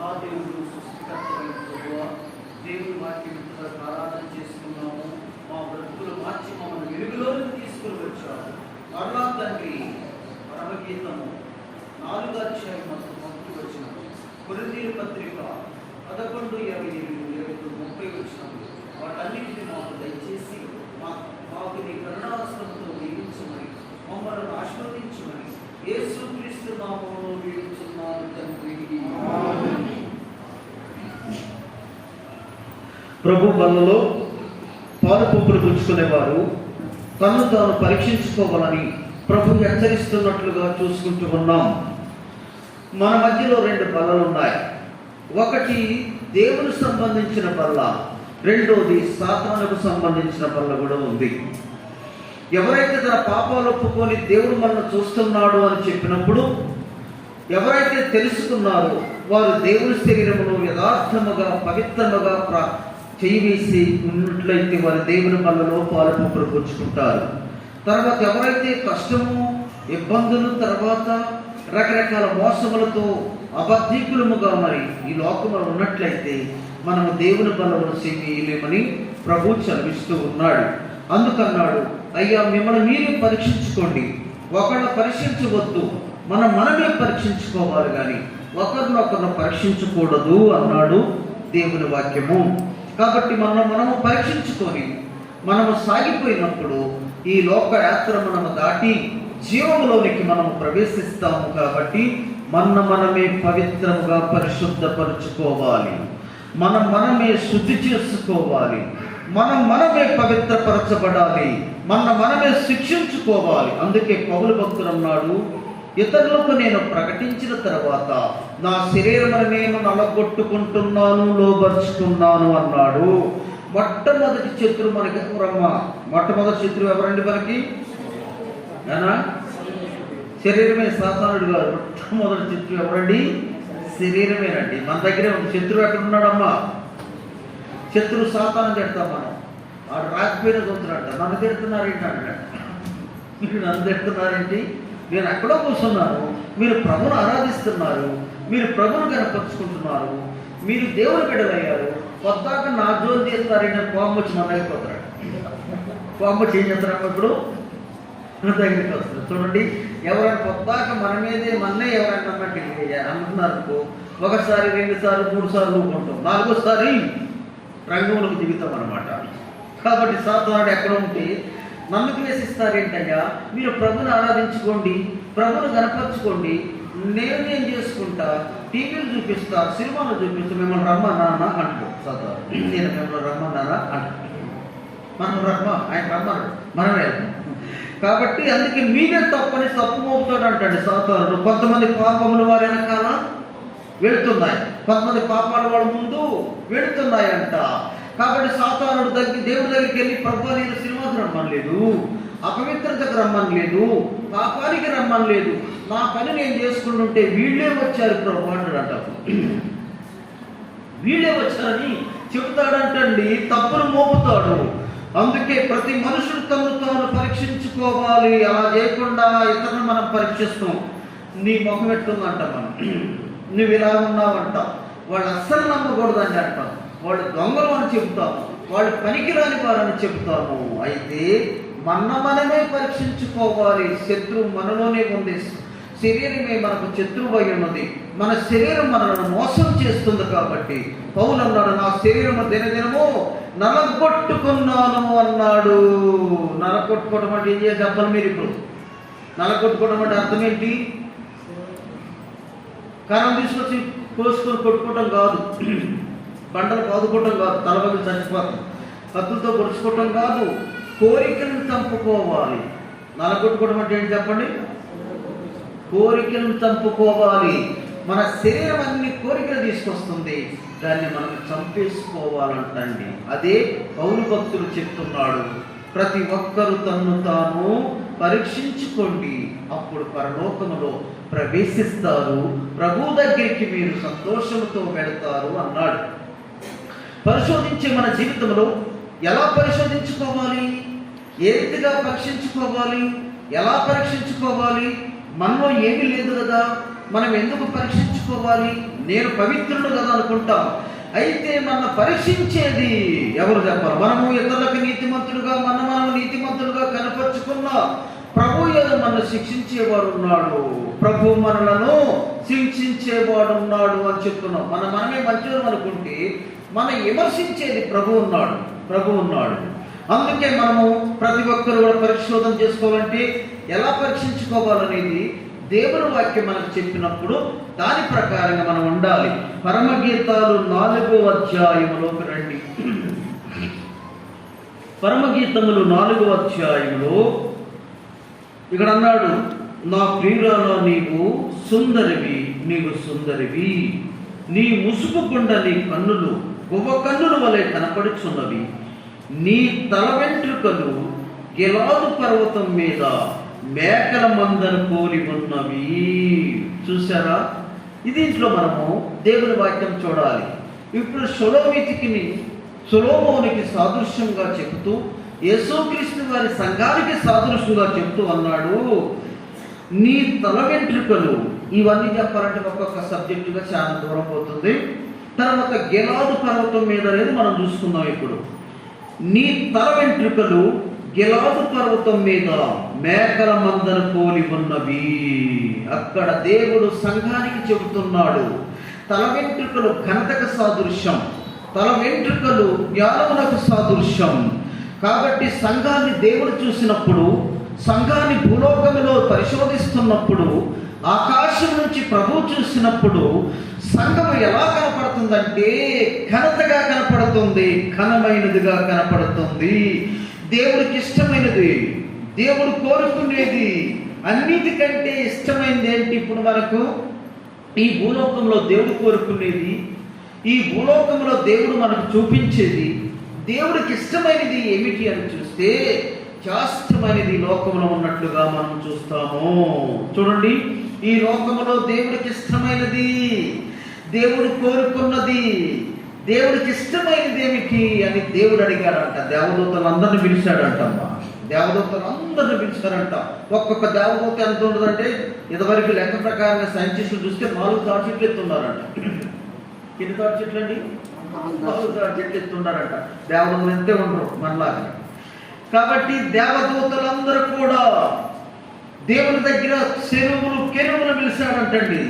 మహాదేవుడు సృష్టికర్తమైన ప్రభువా, దేవుని వాక్యం ఆరాధన చేసుకున్నాము. మా బ్రతుకులు మార్చి మమ్మల్ని వెలుగులోకి తీసుకుని వచ్చారు. మరలా తండ్రి పరమగీతము 4వ అధ్యాయం మొదటి వచనం, కొరింథీయుల పత్రిక 11:27-30 వచనములు, వాటన్నిటిని మాకు దయచేసి మాకు నీ కరుణాహస్తంతో దీవించమని, మమ్మల్ని ఆశీర్వదించమని యేసుక్రీస్తు నామములో వేడుచున్నాను తండ్రి. ప్రభు బల్లలో పాలు పంపులు పుచ్చుకునేవారు తను తాను పరీక్షించుకోవాలని ప్రభు హెచ్చరిస్తున్నట్లుగా చూసుకుంటూ ఉన్నాం. మన మధ్యలో 2 బల్లలు ఉన్నాయి. ఒకటి దేవునికి సంబంధించిన బల్ల, రెండోది సాతానుకు సంబంధించిన బల్ల కూడా ఉంది. ఎవరైతే తన పాపాలు ఒప్పుకొని దేవుడు మనల్ని చూస్తున్నాడు అని చెప్పినప్పుడు, ఎవరైతే తెలుసుకున్నారో వారు దేవుని శరీరమును యథార్థముగా పవిత్రముగా చేయివేసి ఉన్నట్లయితే వారు దేవుని బల్లలో పాలు పంపులు పుచ్చుకుంటారు. తర్వాత ఎవరైతే కష్టము, ఇబ్బందులు, తర్వాత రకరకాల మోసములతో అబద్ధీకులముగా మరి ఈ లోకంలో ఉన్నట్లయితే మనము దేవుని బలమును చేయలేమని ప్రభు చదివిస్తూ ఉన్నాడు. అందుకన్నాడు, అయ్యా మిమ్మల్ని మీరే పరీక్షించుకోండి, ఒకళ్ళ పరీక్షించవద్దు, మనమే పరీక్షించుకోవాలి కానీ ఒకరినొకరిని పరీక్షించకూడదు అన్నాడు దేవుని వాక్యము. కాబట్టి మనము పరీక్షించుకొని మనము సాగిపోయినప్పుడు ఈ లోక యాత్ర మనము దాటి జీవములోనికి మనము ప్రవేశిస్తాము. కాబట్టి మనమే పవిత్రముగా పరిశుద్ధపరచుకోవాలి, మనమే శుద్ధి చేసుకోవాలి, మనమే పవిత్రపరచబడాలి, మనమే శిక్షించుకోవాలి. అందుకే పౌలు భక్తుడు అన్నాడు, ఇతరులకు నేను ప్రకటించిన తర్వాత నా శరీరమును నేను నలగొట్టుకుంటున్నాను, లోబరుచుకున్నాను అన్నాడు. మొట్టమొదటి శత్రువు మనకి ఎవరమ్మా? మొట్టమొదటి శత్రువు ఎవరండి మనకి? శరీరమే. సాతానుడు గారు మొట్టమొదటి శత్రువు ఎవరండి? శరీరమేనండి. మన దగ్గరే ఉంది. శత్రువు ఎక్కడ ఉన్నాడమ్మా? శత్రువు సాతాను తిడతాం మనం. వాడు రాకపోయిన చూస్తున్నాడు, నన్ను తిడుతున్నారేంటి అంటాడు. మీరు నన్ను తిడుతున్నారేంటి? నేను ఎక్కడో కూర్చున్నాను, మీరు ప్రభును ఆరాధిస్తున్నారు, మీరు ప్రభును కనపరుచుకుంటున్నారు, మీరు దేవుని బిడ్డలయ్యారు, కొత్తగా నా జోలు చేస్తారంటే కోపం వచ్చి మన అయిపోతాడు. కోపం వచ్చి ఏం చేస్తారమ్మా? ఇప్పుడు మన దగ్గరికి వస్తారు. చూడండి, ఎవరైనా కొత్తగా మన మీదే మన్నే ఎవరైనా అంటున్నారు, 1 సారి 2 సార్లు 3 సార్లు ఊరుకుంటాం, 4వ సారి రంగంలోకి దిగుతాం అన్నమాట. కాబట్టి సాతానుడు ఎక్కడ ఉంటే నన్ను ద్వేషిస్తారేంటయ్యా, మీరు ప్రభుని ఆరాధించుకోండి, ప్రభుని కనపరచుకోండి, నేనేం చేసుకుంటా, టీవీలు చూపిస్తా, సినిమాలు చూపిస్తా, మిమ్మల్ని రమ్మన్నానా అంటాడు సాతాను. నేను మిమ్మల్ని రమ్మన్నానా అంటాడు. మనం ఆయన రమ్మన్నాడు, మనమే వెళ్తాం. కాబట్టి అందుకే మీరే తప్పని తప్పు మోపుతాడు అంటాడు సాతానుడు. కొంతమంది పాపములు వారి వెనకాల వెళుతున్నాయి, కొంతమంది పాపాలు వాళ్ళ ముందు వెళుతున్నాయంట. కాబట్టి సాతానుడు దేవుడి దగ్గరికి వెళ్ళి, ప్రభు నేను సినిమాకి రమ్మనలేదు, అపవిత్రతకు రమ్మనలేదు, పాపానికి రమ్మనలేదు, నా పని నేను చేసుకుంటుంటే వీళ్ళే వచ్చారు ప్రభు అంటాడంట. వీళ్ళే వచ్చారని చెబుతాడంటండి, తప్పును మోపుతాడు. అందుకే ప్రతి మనుషుడు తను తాను పరీక్షించుకోవాలి. అలా చేయకుండా ఇతరులను మనం పరీక్షిస్తాం. నీ ముఖం ఎట్టుందంట, మనం నువ్వు ఇలా ఉన్నావంట, వాళ్ళు అస్సలు నమ్మకూడదని అంటాం, వాళ్ళు దొంగలు అని చెబుతాము, వాళ్ళు పనికిరాని వారని చెబుతాము. అయితే మనమే పరీక్షించుకోవాలి. శత్రువు మనలోనే ఉంది. శరీరమే మనకు శత్రువు అయి ఉన్నది. మన శరీరం మనల్ని మోసం చేస్తుంది. కాబట్టి పౌలు అన్నాడు, నా శరీరము దినదినము నలగొట్టుకున్నాను అన్నాడు. నలగొట్టుకోవడం అంటే ఏం చేయాలి చెప్పాలి మీరు? ఇప్పుడు నలగొట్టుకోవడం అంటే అర్థం ఏంటి? కరం తీసుకొచ్చి కోసుకొని కొట్టుకోవటం కాదు, బండలు బాదుకోవటం కాదు, తలబగి చచ్చిపోతాం, కత్తులతో పొడుచుకోవటం కాదు, కోరికలను చంపుకోవాలి. నలగొట్టుకోవడం అంటే ఏంటి చెప్పండి? కోరికలను చంపుకోవాలి. మన శరీరం అన్ని కోరికలు తీసుకొస్తుంది, దాన్ని మనం చంపేసుకోవాలంటండి. అదే పౌలు భక్తులు చెప్తున్నాడు, ప్రతి ఒక్కరూ తన్ను తాను పరీక్షించుకోండి, అప్పుడు పరలోకములో ప్రవేశిస్తారు, ప్రభు దగ్గరికి మీరు సంతోషంతో వెళతారు అన్నాడు. పరిశోధించే మన జీవితంలో ఎలా పరిశోధించుకోవాలి? ఏ రీతిగా పరీక్షించుకోవాలి? ఎలా పరీక్షించుకోవాలి? మనలో ఏమీ లేదు కదా, మనం ఎందుకు పరీక్షించుకోవాలి? నేను పవిత్రుడు కదా అనుకుంటాం. అయితే మన పరీక్షించేది ఎవరు చెప్పాలి? మనము ఇతరులకు నీతిమంతులుగా మనం నీతిమంతులుగా కనపరుచుకున్నా ప్రభు ఏదో మనల్ని శిక్షించేవాడు ఉన్నాడు, ప్రభు మనలను శిక్షించేవాడు ఉన్నాడు అని చెప్తున్నాం. మనమే మంచివారు అనుకుంటే మనం విమర్శించేది ప్రభు ఉన్నాడు. అందుకే మనము ప్రతి ఒక్కరు కూడా పరిశోధన చేసుకోవాలంటే ఎలా పరీక్షించుకోవాలనేది దేవుని వాక్యం మనకు చెప్పినప్పుడు దాని ప్రకారంగా మనం ఉండాలి. పరమగీతాలు 4వ అధ్యాయములోకి రండి. పరమగీతములు 4వ అధ్యాయములో ఇక్కడ అన్నాడు, నా ప్రియురాలో నీవు సుందరివి, నీ ముసుగుకుండా నీ కన్నులు గువ్వ కన్నుల వలె కనపడుచున్నవి, నీ తల వెంట్రుకలు గిలాదు పర్వతం మీద మేకల మందను పోలి ఉన్నవి. చూసారా? దీంట్లో మనము దేవుని వాక్యం చూడాలి. ఇప్పుడు సొలొమోనుకి సాదృశ్యంగా చెబుతూ యేసుక్రీస్తు వారి సంఘానికి సాదృశ్యంగా చెబుతూ అన్నాడు, నీ తల వెంట్రుకలు. ఇవన్నీ చెప్పాలంటే ఒక్కొక్క సబ్జెక్టుగా చాలా దూరం పోతుంది. తర్వాత గిలాదు పర్వతం మీద అనేది మనం చూసుకుందాం. ఇప్పుడు నీ తల వెంట్రుకలు గిలాదు పర్వతం మీద మేకల మందను పోలి ఉన్నవి. అక్కడ దేవుడు సంఘానికి చెబుతున్నాడు, తల వెంట్రుకలు ఘనతకు సాదృశ్యం, తల వెంట్రుకలు జ్ఞానమునకు సాదృశ్యం. కాబట్టి సంఘాన్ని దేవుడు చూసినప్పుడు, సంఘాన్ని భూలోకములో పరిశోధిస్తున్నప్పుడు, ఆకాశం నుంచి ప్రభు చూసినప్పుడు సంఘము ఎలా కనపడుతుందంటే ఘనతగా కనపడుతుంది, ఘనమైనదిగా కనపడుతుంది, దేవుడికి ఇష్టమైనది, దేవుడు కోరుకునేది. అన్నిటికంటే ఇష్టమైనది ఏంటి? ఇప్పుడు మనకు ఈ భూలోకంలో దేవుడు కోరుకునేది, ఈ భూలోకంలో దేవుడు మనకు చూపించేది, దేవుడికి ఇష్టమైనది ఏమిటి అని చూస్తే శాస్త్రమైనది లోకంలో ఉన్నట్లుగా మనం చూస్తాము. చూడండి, ఈ లోకంలో దేవుడికి ఇష్టమైనది, దేవుడు కోరుకున్నది, దేవుడికి ఇష్టమైనది ఏమిటి అని దేవుడు అడిగాడంట. దేవదూతలందరినీ పిలిచాడంటమ్మా, దేవదూతలందరినీ పిలిచారంట. ఒక్కొక్క దేవదూత ఎంత ఉండదంటే ఇదివరకు లెక్క ప్రకారంగా సైంటిస్టులు చూస్తే 4 తాటి చెట్లు ఎత్తున్నారంట. ఎన్ని తాటి చెట్లు అండి? 4 తాటి చెట్లు ఎత్తున్నారంట. దేవదూతలు ఎంతే ఉండరు మనలాగా. కాబట్టి దేవదూతలందరూ కూడా దేవుని దగ్గర కెరువులు పిలిచాడంటండి.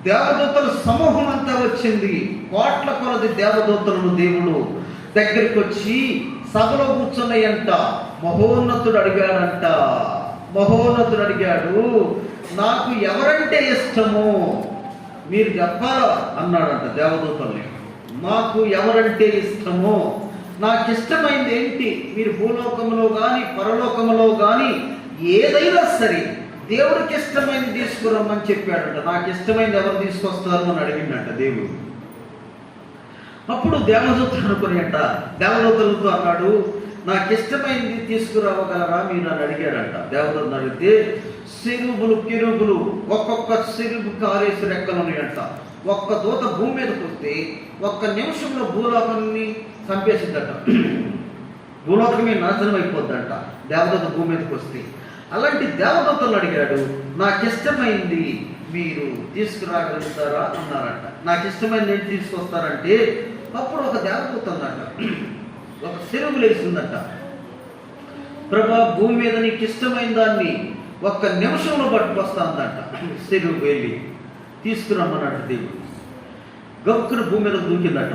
దేవదూతల సమూహం అంతా వచ్చింది, కోట్ల కొలది దేవదూతలను దేవుడు దగ్గరికి వచ్చి సభలో కూర్చున్నాయంట. మహోన్నతుడు అడిగాడు, నాకు ఎవరంటే ఇష్టమో మీరు చెప్పాలా అన్నాడంట దేవదూతల్ని. నాకు ఎవరంటే ఇష్టమో, నాకు ఇష్టమైంది ఏంటి? మీరు భూలోకంలో కానీ పరలోకంలో కానీ ఏదైనా సరే దేవుడికి ఇష్టమైంది తీసుకురమ్మని చెప్పాడంట. నాకు ఇష్టమైంది ఎవరు తీసుకొస్తారు అని అడిగిందంట దేవుడు. అప్పుడు దేవదూతలు అనుకునేట దేవదూతలతో అన్నాడు, నాకు ఇష్టమైంది తీసుకురావగలరా మీరు అని అడిగాడంట. దేవదూతలు అడిగితే కెరూబులు ఒక్కొక్క సిరుగు కారేసి రెక్కలు ఉన్నాయంట. ఒక్క దూత భూమి మీదకి వస్తే 1 నిమిషంలో భూలోకాన్ని చంపేసిందట. భూలోకమే నాశనం అయిపోద్దంట దేవదూత భూమి మీదకి వస్తే. అలాంటి దేవదూతలు అడిగాడు, నాకు ఇష్టమైంది మీరు తీసుకురాగలుగుతారా అన్నారంట. నాకు ఇష్టమైంది ఏంటి తీసుకొస్తారంటే అప్పుడు ఒక దేవదూత ఉందంట, ఒక సిరుగు లేచిందంట. ప్రభా, భూమి మీద నీకు ఇష్టమైన దాన్ని 1 నిమిషంలో పట్టుకొస్తాందంట. సిరుగు వెళ్ళి తీసుకురమ్మన్నాడు దేవుడు. గొక్కున భూమి మీద దూకిందట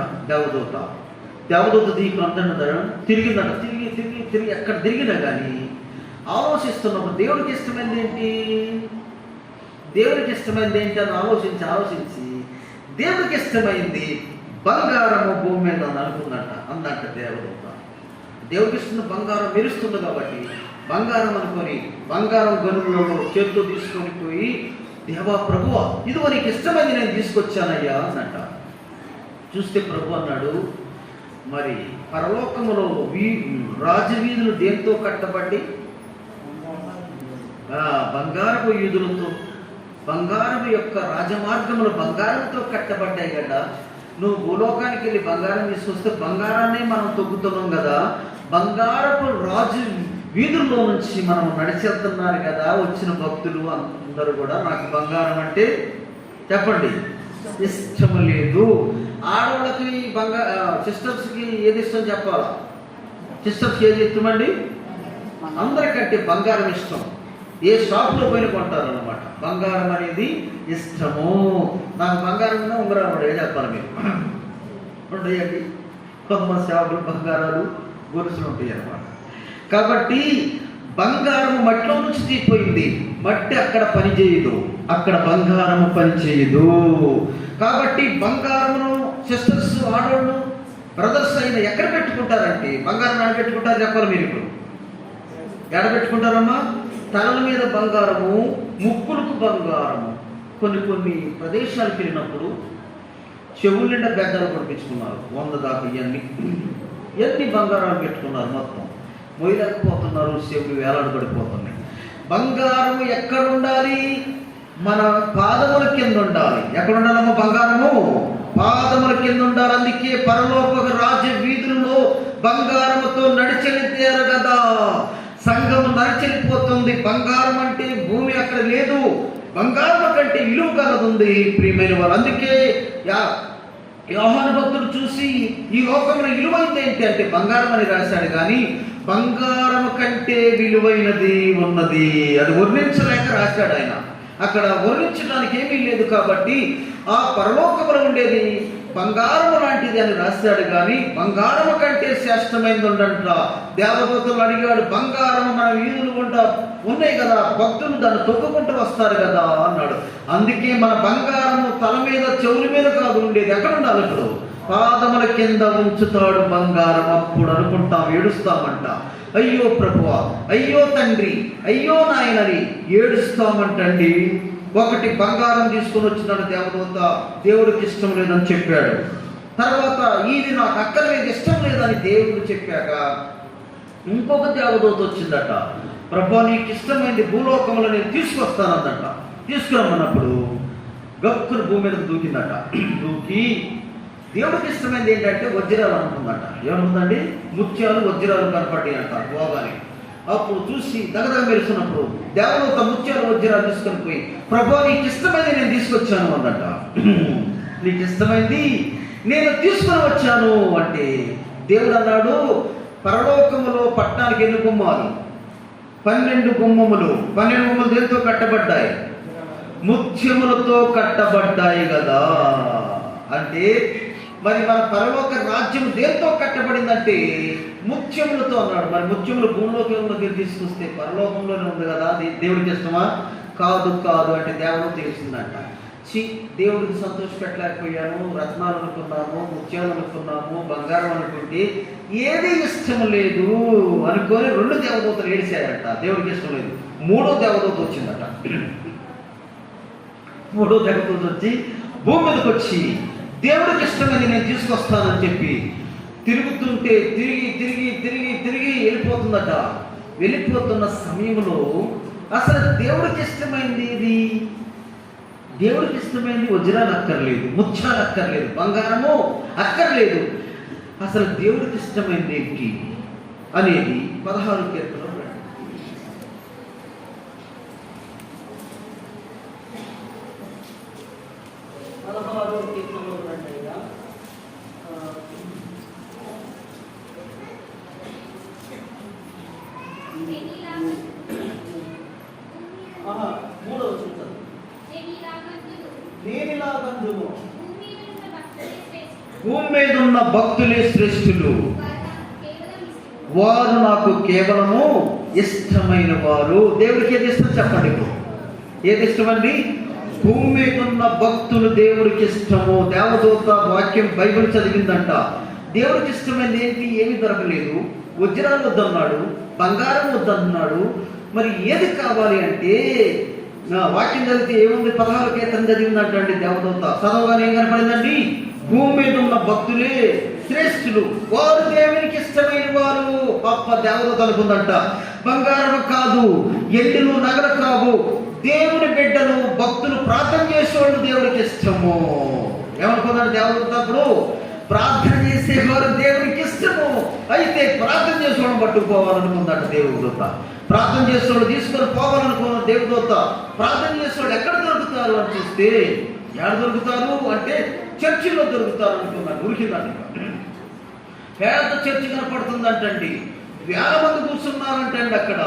దేవదూత దీపం అంతా తిరిగిందట. తిరిగి ఎక్కడ తిరిగినా కానీ ఆలోచిస్తున్నప్పుడు దేవుడికి ఇష్టమైంది ఏంటి అని ఆలోచించి దేవుడికి ఇష్టమైంది బంగారము భూమి మీద అందంట దేవదూత. దేవుడికి ఇష్టమైన బంగారం మెరుస్తుంది కాబట్టి బంగారం అనుకొని బంగారం గనులలో చేతితో తీసుకొని పోయి, దేవా ప్రభువా, ఇదిగో నీకు ఇష్టమైంది నేను తీసుకొచ్చానయ్యా అన్నట. చూస్తే ప్రభు అన్నాడు, మరి పరలోకములో రాజవీధులు దేంతో కట్టబడి? బంగారపు వీధులతో, బంగారము యొక్క రాజమార్గములు బంగారంతో కట్టబడ్డాయి కదా. నువ్వు భూలోకానికి వెళ్ళి బంగారం తీసుకొస్తే బంగారాన్నే మనం తొక్కుతున్నాం కదా. బంగారపు రాజు వీధుల్లో నుంచి మనం నడిచేస్తున్నారు కదా వచ్చిన భక్తులు అందరూ కూడా. నాకు బంగారం అంటే చెప్పండి, ఇష్టం లేదు. ఆడవాళ్ళకి సిస్టర్స్కి ఏది ఇష్టం చెప్పాలా? సిస్టర్స్కి ఏది ఇష్టమండి? అందరికంటే బంగారం ఇష్టం. ఏ షాప్లో పోయిన కొంటారు అనమాట. బంగారం అనేది ఇష్టము. నాకు బంగారం ఉన్నా ఉంగరం కూడా చెప్పాలి మీరు ఉంటాయండి. కొంతమంది షాపులు బంగారాలు గొలుసులు ఉంటాయి అన్నమాట. కాబట్టి బంగారము మట్టిలో నుంచి తీసిపోయింది. మట్టి అక్కడ పని చేయదు, అక్కడ బంగారము పని చేయదు. కాబట్టి బంగారమును సిస్టర్స్, ఆడవాళ్ళు, బ్రదర్స్ అయినా ఎక్కడ పెట్టుకుంటారంటే బంగారం ఎక్కడ పెట్టుకుంటారు చెప్పాలి మీరు. ఇప్పుడు ఎక్కడ పెట్టుకుంటారమ్మా? తలల మీద బంగారము, ముక్కులకు బంగారము. కొన్ని ప్రదేశాలకు వెళ్ళినప్పుడు చెవుల నిండా బెడ్డలు పడిపించుకున్నారు. 100 దాకా ఇవన్నీ బంగారాలు పెట్టుకున్నారు. మొత్తం మొయ్యలేకపోతున్నారు, చెవులు వేలాడబడిపోతున్నాయి. బంగారం ఎక్కడ ఉండాలి? మన పాదముల కింద ఉండాలి. ఎక్కడ ఉండాలమ్మా బంగారము? పాదముల కింద ఉండాలి. అందుకే పరలోక రాజ్య వీధులలో బంగారముతో నడిచెళ్తారు కదా. సంఘం నడిచెళ్ళిపోతుంది. బంగారం అంటే భూమి అక్కడ లేదు, బంగారం కంటే విలువ కలదుంది ప్రియమైన వారు. అందుకే యోహాను భక్తుడు చూసి ఈ లోకంలో విలువైంది ఏంటి అంటే బంగారం అని రాశాడు. కానీ బంగారం కంటే విలువైనది ఉన్నది, అది వర్ణించలేక రాశాడు ఆయన. అక్కడ వర్ణించడానికి ఏమీ లేదు. కాబట్టి ఆ పరలోకములో ఉండేది బంగారము లాంటిది అని రాశాడు. కానీ బంగారము కంటే శ్రేష్టమైనది ఉండంట. దేవదూతలు అడిగాడు, బంగారం మన వీధులు గుండా ఉన్నాయి కదా, భక్తులు దాన్ని తొక్కుకుంటూ వస్తారు కదా అన్నాడు. అందుకే మన బంగారము తల మీద, చెవుల మీద కాదు ఉండేది. ఎక్కడ ఉండాలి? ఇప్పుడు పాదముల కింద ఉంచుతాడు బంగారం. అప్పుడు అనుకుంటాం, ఏడుస్తామంట, అయ్యో ప్రభువా, అయ్యో తండ్రి, అయ్యో నాయనని ఏడుస్తామంటండి. ఒకటి బంగారం తీసుకొని వచ్చినాడు దేవదూత, దేవుడికి ఇష్టం లేదని చెప్పాడు. తర్వాత ఇది నాకు అక్కర్లేదు, ఇష్టం లేదని దేవుడు చెప్పాక ఇంకొక దేవదూత వచ్చిందట, ప్రభు నీకు ఇష్టమైంది భూలోకంలో నేను తీసుకొస్తానందట. తీసుకురమ్మన్నప్పుడు గక్కును భూమి మీద దూకిందట. దూకి దేవుడికి ఇష్టమైంది ఏంటంటే వజ్రాలు అనుకుందట. ఏమనుకుందండి? ముత్యాలు, వజ్రాలు కనపడ్డాయి అంట పోగానే. అప్పుడు చూసి దగదగ మెరుస్తున్నప్పుడు దేవదూత ముత్యాలు, వజ్రాలు తీసుకొని పోయి, ప్రభు నీకు ఇష్టమైంది నేను తీసుకొచ్చాను అందట. నీకు ఇష్టమైంది నేను తీసుకొని వచ్చాను అంటే దేవుడు అన్నాడు, పరలోకములో పట్టణానికి ఎన్ని గుమ్మాలు? 12 గుమ్మములు. 12 గుమ్మలు దేనితో కట్టబడ్డాయి? ముత్యములతో కట్టబడ్డాయి కదా. అంటే మరి మన పరలోక రాజ్యం దేంతో కట్టబడిందంటే ముత్యములతో అన్నాడు. మరి ముత్యములు భూలోకంలోకి తీసుకొస్తే పరలోకంలోనే ఉంది కదా, అది దేవుడికి ఇష్టమా? కాదు కాదు అంటే దేవుడు తెలిసిందంట. దేవుడికి సంతోషపెట్టలేకపోయాను, రత్నాలు అనుకున్నాము, ముత్యాలు అనుకున్నాము, బంగారం అనుకుంటే ఏది ఇష్టం లేదు అనుకొని 2 దేవదూతలు ఏడిశారట. దేవుడికి ఇష్టం లేదు. 3వ దేవదూత వచ్చిందట. 3వ దేవదూత వచ్చి భూమి మీదకి వచ్చి దేవుడికి ఇష్టమైంది నేను తీసుకొస్తానని చెప్పి తిరుగుతుంటే తిరిగి తిరిగి తిరిగి తిరిగి వెళ్ళిపోతుందట. వెళ్ళిపోతున్న సమయంలో అసలు దేవుడికి ఇష్టమైంది ఇది, దేవుడికి ఇష్టమైంది వజ్రాలు అక్కర్లేదు, ముత్యాలు అక్కర్లేదు, బంగారము అక్కర్లేదు. అసలు దేవుడికి ఇష్టమైంది ఏంటి అనేది 16 కీర్తనలో 16 కీర్తనలో ఉన్నట్టుగా 3వ వచనం నేనిలాగందును భూమి మీద ఉన్న భక్తులే శ్రేష్ఠులు, వారు నాకు కేవలము ఇష్టమైన వారు. దేవుడికి ఏది ఇష్టం చెప్పండి? ఏది ఇష్టమండి? భూమి మీద ఉన్న భక్తులు దేవుడికి ఇష్టము. దేవదూత వాక్యం బైబిల్ చదివిందంట. దేవుడికి ఇష్టమైనది ఏంటి? ఏమి దొరకలేదు. వజ్రాలు వద్దన్నాడు, బంగారం వద్దన్నాడు. మరి ఏది కావాలి అంటే వాక్యం చదివితే ఏముంది? 16 కీర్తన చదివిందంటండి దేవదూత. చదవగానే ఏం కనపడిందండి? భూమి మీద ఉన్న భక్తులే శ్రేష్ఠులు, వారు దేవునికి ఇష్టమైన వారు. పాప దేవదూత అనుకుందంట, బంగారం కాదు, ఎండులు నగలు కావు, దేవుని బిడ్డలు భక్తులు ప్రార్థన చేసేవాళ్ళు దేవుడికి ఇష్టము. ఏమనుకున్నాడు దేవదూత? అప్పుడు ప్రార్థన చేసేవారు దేవునికి ఇష్టము. అయితే ప్రార్థన చేసేవాళ్ళని పట్టుకుపోవాలనుకుందాట దేవుదూత. ప్రార్థన చేసేవాళ్ళు తీసుకొని పోవాలనుకున్న దేవుదూత ప్రార్థన చేసేవాళ్ళు ఎక్కడ దొరుకుతారు అని చూస్తే ఎక్కడ దొరుకుతారు అంటే చర్చిలో దొరుకుతారు అనుకున్నాను. ఉరికిందండి. పేద చర్చి కనపడుతుందంటండి. 1000 మంది కూర్చున్నారంటండి. అక్కడ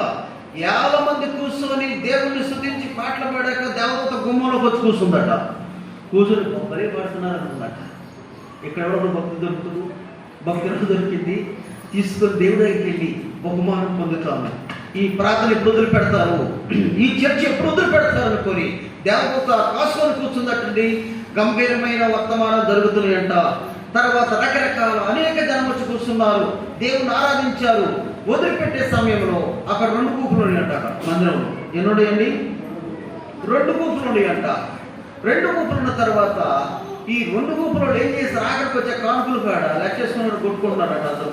1000 మంది కూర్చొని దేవుణ్ణి స్తుతించి పాటలు పాడాక దేవత గుమ్మంలోకి వచ్చి కూర్చుందట. కూర్చొని బొమ్మలే పాడుతున్నారు అనుకుందట. ఇక్కడ ఎవరో భక్తి దొరుకుతుంది, భక్తులకు దొరికింది, తీసుకొని దేవుడి దగ్గరికి వెళ్ళి బహుమానం పొందుతాము. ఈ ప్రార్థన ఎప్పుడు వదిలిపెడతారు, ఈ చర్చ ఎప్పుడు వదిలిపెడతారు అనుకొని దేవత కాసుకొని కూర్చుందటండి. గంభీరమైన వర్తమానం జరుగుతున్నాయంట. తర్వాత రకరకాల అనేక జనం వచ్చి కూర్చున్నారు, దేవుని ఆరాధించారు. వదిలిపెట్టే సమయంలో అక్కడ 2 గుంపులు ఉన్నాయంట. అక్కడ మందిరంలో ఎన్ని ఉన్నాయండి? 2 గుంపులు ఉన్నాయంట. 2 గుంపులు ఉన్న తర్వాత ఈ 2 గుంపులు ఏం చేస్తారు? ఆఖరికి వచ్చే కానుకలు కాడ లెక్కేసుకున్నాడు కొట్టుకుంటున్నారట. అసలు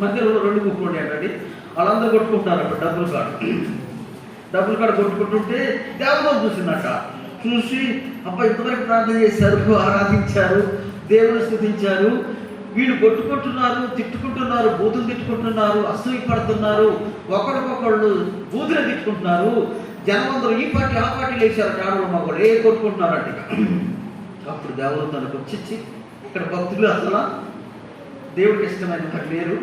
మందిరంలో 2 గుంపులు ఉన్నాయంటండి. వాళ్ళందరూ కొట్టుకుంటున్నారట డబ్బులు కాడ కొట్టుకుంటుంటే దేవత చూసిందట. చూసి అబ్బా ఇంతవరకు ప్రార్థన చేశారు, ఆరాధించారు, దేవుని స్తుతించారు, వీళ్ళు కొట్టుకుంటున్నారు, తిట్టుకుంటున్నారు, బూతులు తిట్టుకుంటున్నారు, అసూయ పడుతున్నారు, ఒకరికొకళ్ళు బూతులు తిట్టుకుంటున్నారు. జనమందరూ ఈ పార్టీ ఆ పార్టీ లేచారు. ఆడవాళ్ళు మగవాళ్ళు కొట్టుకుంటున్నారంట. అప్పుడు దేవుడు తనకు వచ్చి ఇక్కడ భక్తులు అసలు దేవుడికి ఇష్టమైన వారు లేరు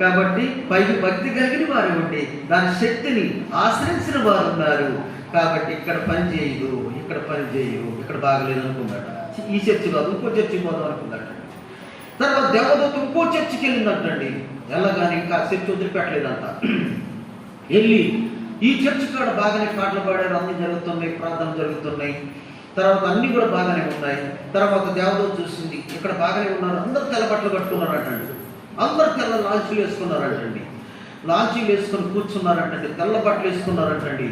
కాబట్టి పైకి భక్తి కలిగిన వారు ఉండి దాని శక్తిని ఆశ్రయించిన వారు ఉన్నారు కాబట్టి ఇక్కడ పని చేయదు, ఇక్కడ పని చేయదు, ఇక్కడ బాగలేదు అనుకున్నాడు. ఈ చర్చి కాదు ఇంకో చర్చి పోదాం అనుకున్నాడు. తర్వాత దేవదూత ఇంకో చర్చికి వెళ్ళిందంటండి. వెళ్ళగానే ఇంకా చర్చి వదిలిపెట్టలేదంట. వెళ్ళి ఈ చర్చి కాడ బాగానే పాటలు పాడారు, అన్ని జరుగుతున్నాయి, ప్రార్థనలు జరుగుతున్నాయి, తర్వాత అన్ని కూడా బాగానే ఉన్నాయి. తర్వాత దేవదూత చూసింది ఇక్కడ బాగానే ఉన్నారు, అందరూ తెల్ల బట్టలు కట్టుకున్నారంటండి. అందరూ తెల్ల లాంచీలు వేసుకున్నారంటండి. లాంచీలు వేసుకొని కూర్చున్నారంటండి, తెల్ల బట్టలు వేసుకున్నారంటండి.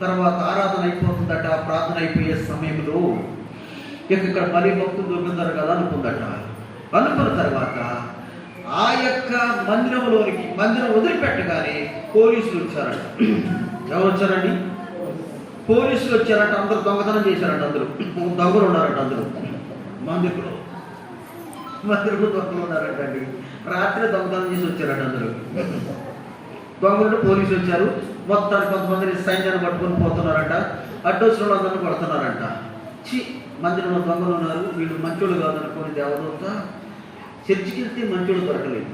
తర్వాత ఆరాధన అయిపోతుందట. ప్రార్థన అయిపోయే సమయంలో ఇక్కడ మరీ భక్తులు దొరుకుతారు కదా అనుకుందట. అనుకున్న తర్వాత ఆ యొక్క మందిరంలోనికి మందిరం వదిలిపెట్టగానే పోలీసులు వచ్చారంట. ఎవరు వచ్చారండి? పోలీసులు వచ్చారంట. అందరూ దొంగతనం చేశారంట. అందరూ దొంగలు ఉన్నారంట. అందరూ మందిరంలో దొంగలు ఉన్నారంటండి. రాత్రి దొంగతనం చేసి వచ్చారంట. అందరూ దొంగలు పోలీసులు వచ్చారు. మొత్తానికి కొంతమందిని సైన్యాన్ని పట్టుకొని పోతున్నారంట. అడ్డొచ్చిన వాళ్ళందరినీ పడుతున్నారంట. మందిరంలో దొంగలు ఉన్నారు, వీళ్ళు మంచోళ్ళు కాదనుకోని దేవదూత చర్చికి వెళ్తే మంచోడు దొరకలేదు.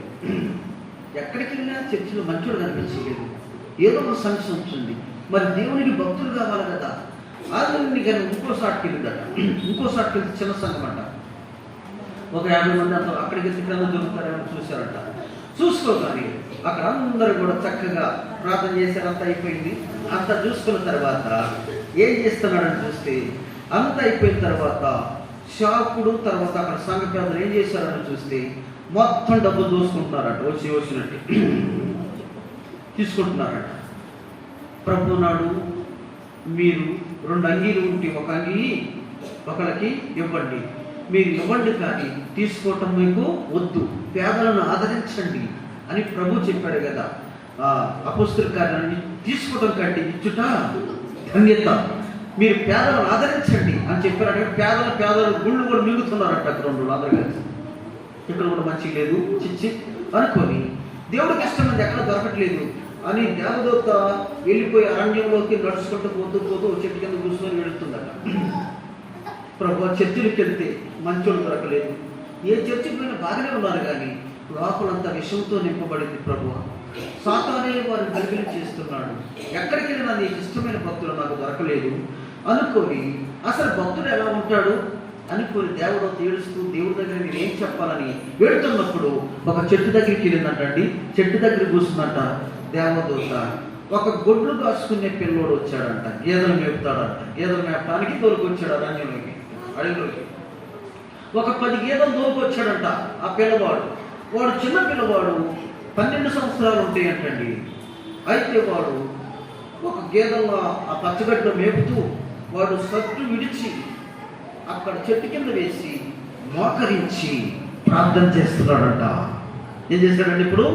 ఎక్కడికి వెళ్ళినా చర్చిలో మంచోడు కనిపించలేదు. ఏదో ఒక సమస్య ఉంటుంది. మరి దేవునికి భక్తులు కావాలి కదా. ఆదిని కానీ ఇంకోసాటికి వెళ్ళిందట. ఇంకోసాటికి వెళ్తే చిన్న సంఘం అంట. ఒక 50 మంది అంతా అక్కడికి ఎక్కడైనా దొరుకుతారేమో చూశారంట. చూసుకోగానే అక్కడ అందరూ కూడా చక్కగా ప్రార్థన చేశారంతా అయిపోయింది. అంతా చూసుకున్న తర్వాత ఏం చేస్తున్నాడని చూస్తే అంత అయిపోయిన తర్వాత షాపుడు తర్వాత అక్కడ సంఘ పెద్దలు ఏం చేశారని చూస్తే మొత్తం డబ్బులు దోసుకుంటున్నారట. వచ్చినట్టు తీసుకుంటున్నారట. ప్రభు నాడు మీరు 2 అంగీలు ఉంటే ఒక అంగీ ఒకరికి ఇవ్వండి, మీరు ఇవ్వండి కానీ తీసుకోవటం మీకు వద్దు, పేదలను ఆదరించండి అని ప్రభు చెప్పాడు కదా. అపోస్తలుల కార్యాన్ని తీసుకోవటం కంటే ఇచ్చుట ధన్యత, మీరు పేదలను ఆదరించండి అని చెప్పారంటే పేదలు గుళ్ళు కూడా మిగుతున్నారంట. అక్కడ 2 రోజులు అందరూ కలిసి ఇక్కడ కూడా మంచి లేదు చిచ్చి అనుకొని దేవుడికి ఇష్టమైంది ఎక్కడ దొరకట్లేదు అని దేవదూత వెళ్ళిపోయి అరణ్యంలోకి నడుచుకుంటూ పోతూ చెట్టు కింద కూర్చొని వెళుతుందట. ప్రభు చర్చికి వెళ్తే మంచోళ్ళు దొరకలేదు. ఏ చర్చికి పోయినా బాగానే ఉన్నారు కానీ లోపలంతా విషంతో నింపబడింది. ప్రభు సాతానే వారిని గలిబిలి చేస్తున్నాడు. ఎక్కడికి వెళ్ళినా నీకు ఇష్టమైన భక్తులు నాకు దొరకలేదు అనుకొని అసలు భక్తుడు ఎలా ఉంటాడు అనుకొని దేవదూత ఏడుస్తూ దేవుడి దగ్గర నేను ఏం చెప్పాలని వెళుతున్నప్పుడు ఒక చెట్టు దగ్గరికి వెళ్ళిందంటండి. చెట్టు దగ్గర కూర్చుందంట దేవదూత. ఒక గొడ్లు కాసుకునే పిల్లోడు వచ్చాడంట. గేదెలు మేపుతాడంట. గేదెలు మేపడానికి తోలుకొచ్చాడు అరణ్యంలోకి, అడవిలోకి. ఒక 10 గేదెలు తోలుకొచ్చాడంట ఆ పిల్లవాడు. వాడు చిన్న పిల్లవాడు, 12 సంవత్సరాలు ఉంటాయంటండి. అయితే వాడు ఒక గేదెల్లో ఆ పచ్చగడ్డలో మేపుతూ వాడు సత్తు విడిచి అక్కడ చెట్టు కింద వేసి మోకరించి ప్రార్థన చేస్తున్నాడంట. ఏం చేశాడండి? ఇప్పుడు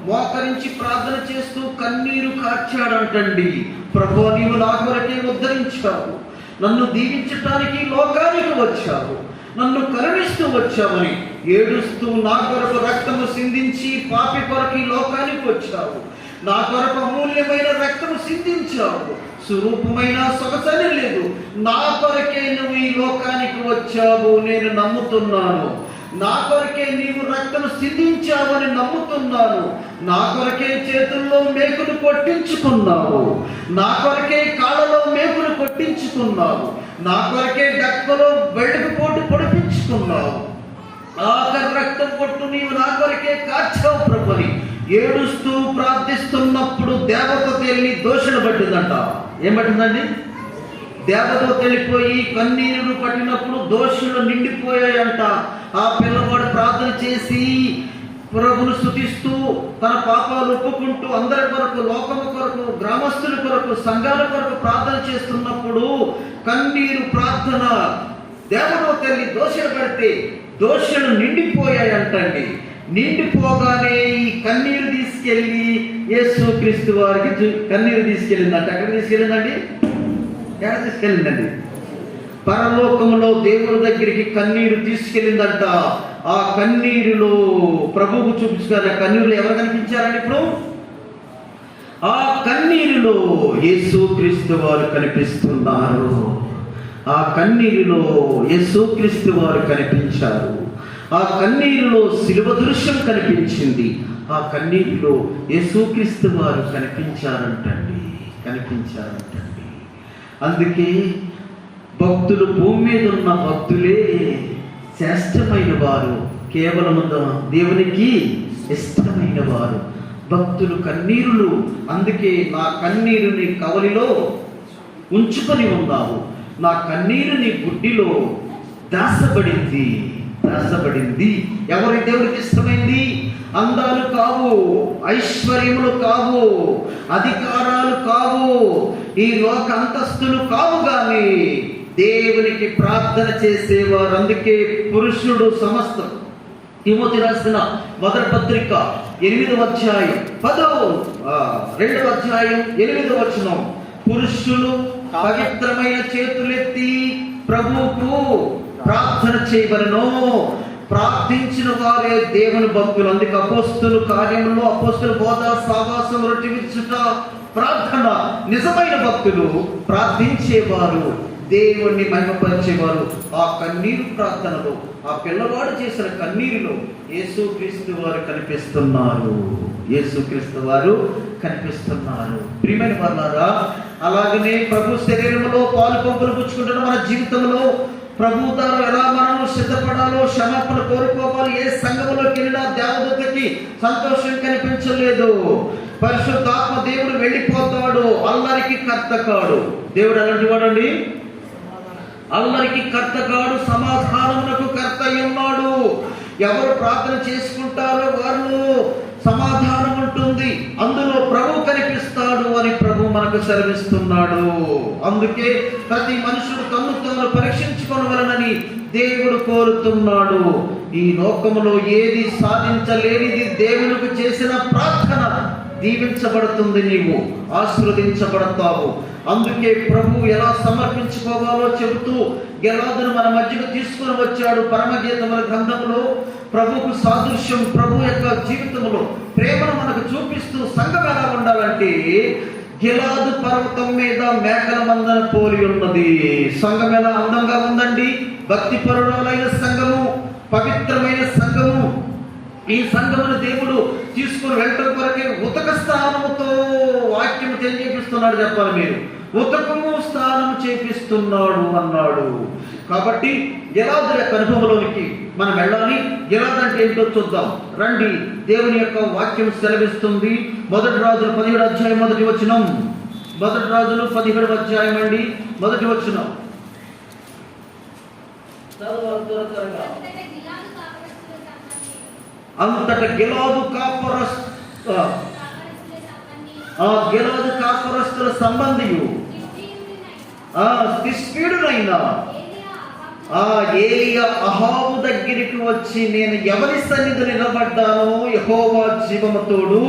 మోకరించి ప్రార్థన చేస్తూ కన్నీరు కార్చాడంటండి. ప్రభువా, నీవు నా కొరకే ఉద్ధరించావు, నన్ను దీవించటానికి లోకానికి వచ్చావు, నన్ను కరుణిస్తూ వచ్చావని ఏడుస్తూ నా కొరకు రక్తము సిందించి పాపి కొరకు లోకానికి వచ్చావు, నా కొరకు అమూల్యమైన రక్తము సిందించావు, స్వరూపమైన సొగసని లేదు. నా కొరకే నువ్వు ఈ లోకానికి వచ్చావు, నేను నమ్ముతున్నాను. నా కొరకే నీవు రక్తము సిందించావని నమ్ముతున్నాను. నా కొరకే చేతుల్లో మేకులు కొట్టించుకున్నావు, నా కొరకే కాళ్ళలో మేకులు కొట్టించుకున్నావు, నా కొరకే డక్కలో బెళ్ళకు పోటు పొడిపించుకున్నావు. ఆఖరి రక్తం కొట్టు నీవు నా కొరకే కార్చావు ప్రభుని ఏడుస్తూ ప్రార్థిస్తున్నప్పుడు దేవత వెళ్ళి దోషులు పట్టిందంట. ఏం పట్టిందండి? దేవత వెళ్ళిపోయి కన్నీరు పట్టినప్పుడు దోషులు నిండిపోయాయంట. ఆ పిల్లవాడు ప్రార్థన చేసి ప్రభును స్తుతిస్తూ తన పాపాలు ఒప్పుకుంటూ అందరి కొరకు, లోకము కొరకు, గ్రామస్తుల కొరకు, సంఘాల కొరకు ప్రార్థన చేస్తున్నప్పుడు కన్నీరు ప్రార్థన దేవత వెళ్ళి దోషులు పడితే దోషులు నిండిపోయాయంటండి. నిండిపోగానే ఈ కన్నీరు తీసుకెళ్ళి యేసుక్రీస్తు వారికి కన్నీరు తీసుకెళ్ళిందంట. ఎక్కడ తీసుకెళ్ళిందండి? ఎక్కడ తీసుకెళ్ళిందండి? పరలోకములో దేవుడి దగ్గరికి కన్నీరు తీసుకెళ్ళిందంట. ఆ కన్నీరులో ప్రభువుకు చూపించుకున్న కన్నీరులో ఎవరు కనిపించారండి? ఇప్పుడు ఆ కన్నీరులో యేసుక్రీస్తు వారు కనిపిస్తున్నారు. ఆ కన్నీరులో యేసుక్రీస్తు వారు కనిపించారు. ఆ కన్నీరులో శిలువ దృశ్యం కనిపించింది. ఆ కన్నీరులో యేసుక్రీస్తు వారు కనిపించారంటండి. అందుకే భక్తులు, భూమి మీద ఉన్న భక్తులే శ్రేష్టమైన వారు, కేవలం దేవునికి ఇష్టమైన వారు భక్తులు. కన్నీరులు, అందుకే నా కన్నీరుని కవలిలో ఉంచుకొని ఉన్నావు, నా కన్నీరు నీ గుడ్డిలో దాసబడింది. ఎవరి దేవుడికి ఇష్టమైంది? అందాలు కావు, ఐశ్వర్యములు కావు, అధికారాలు కావు, ఈ లోక అంతస్తులు కావు, గాని దేవునికి ప్రార్థన చేసేవారు. అందుకే పురుషుడు సమస్తం. తిమోతి రాసిన మొదటి పత్రిక 8వ అధ్యాయం 2వ అధ్యాయం 8వ వచనం, పురుషులు పవిత్రమైన చేతులెత్తి ప్రభువుకు ప్రార్థన చేయవలెను, ప్రార్థించిన వారే దేవుని భక్తులు. అందుకే అపోస్తుల కార్యములో, అపోస్తుల బోధ, సావాసం, రొట్టె విరుచుట, ప్రార్థన. నిజమైన భక్తులు ప్రార్థించేవారు, దేవుణ్ణి మహిమపరిచేవారు. ఆ కన్నీరు ప్రార్థనలో, ఆ పిల్లవాడు చేసిన కన్నీరులో యేసుక్రీస్తు వారు కనిపిస్తున్నారు. ప్రియమైన వారులారా, అలాగనే ప్రభు శరీరంలో పాలు పంపులు పుచ్చుకుంటున్న మన జీవితంలో ప్రభు ద్వారా ఎలా మనం సిద్ధపడాలో, క్షమాపణ కోరుకోవాలి. ఏ సంఘములోకి వెళ్ళినా దేవదూతకి సంతోషం కనిపించలేదు. పరిశుద్ధాత్మ దేవుడు వెళ్ళిపోతాడు. అల్లరికి కర్త కాడు. దేవుడు అలాంటి వాడండి. అల్లరికి కర్త కాడు, సమాధానమునకు కర్త అయి ఉన్నాడు. ఎవరు ప్రార్థన చేసుకుంటారో వారు సమాధానం ఉంటుంది, అందులో ప్రభు కనిపిస్తాడు అని ప్రభు మనకు సెలవిస్తున్నాడు. అందుకే ప్రతి మనుషుడు తన్ను తాను పరీక్షించుకోవాలని దేవుడు కోరుతున్నాడు. ఈ లోకములో ఏది సాధించలేనిది దేవునికి చేసిన ప్రార్థన దీవించబడుతుంది, నీవు ఆశీర్వదించబడతావు. అందుకే ప్రభు ఎలా సమర్పించుకోవాలో చెబుతూ గెలాదును మన మధ్యకు తీసుకుని వచ్చాడు. పరమగీతముల గ్రంథంలో ప్రభుకు సాదృశ్యం, ప్రభు యొక్క జీవితంలో ప్రేమను మనకు చూపిస్తూ సంఘం ఎలా ఉండాలంటే, గిలాదు పర్వతం మీద మేకల మందన పోలి ఉన్నది. సంఘం ఎలా అందంగా ఉందండి? భక్తి పరుడైన సంఘము, పవిత్రమైన సంఘము. ఈ సంఘమును దేవుడు తీసుకుని వెళ్ళటం కొరకే ఉతక స్థానముతో వాక్యము తెలియజేపిస్తున్నాడు. చెప్పాలి మీరు, ఉతకము స్థానం చేపిస్తున్నాడు అన్నాడు. కాబట్టి గిలాదు యొక్క అనుభవంలోనికి మనం వెళ్ళాలి. గిలాదు అంటే ఏంటో చూద్దాం రండి. దేవుని యొక్క వాక్యం సెలవిస్తుంది. మొదటి రాజులు 17వ అధ్యాయం 1వ వచనం. మొదటి రాజులు 17వ అధ్యాయం అండి, 1వ వచనం. అంతట గిలాదు కాపురస్తుల సంబంధియు తిష్పీడునైనా ఏలియా అహాబు దగ్గరికి వచ్చి, నేను ఎవరి సన్నిధి నిలబడ్డానో యెహోవా జీవము తోడు,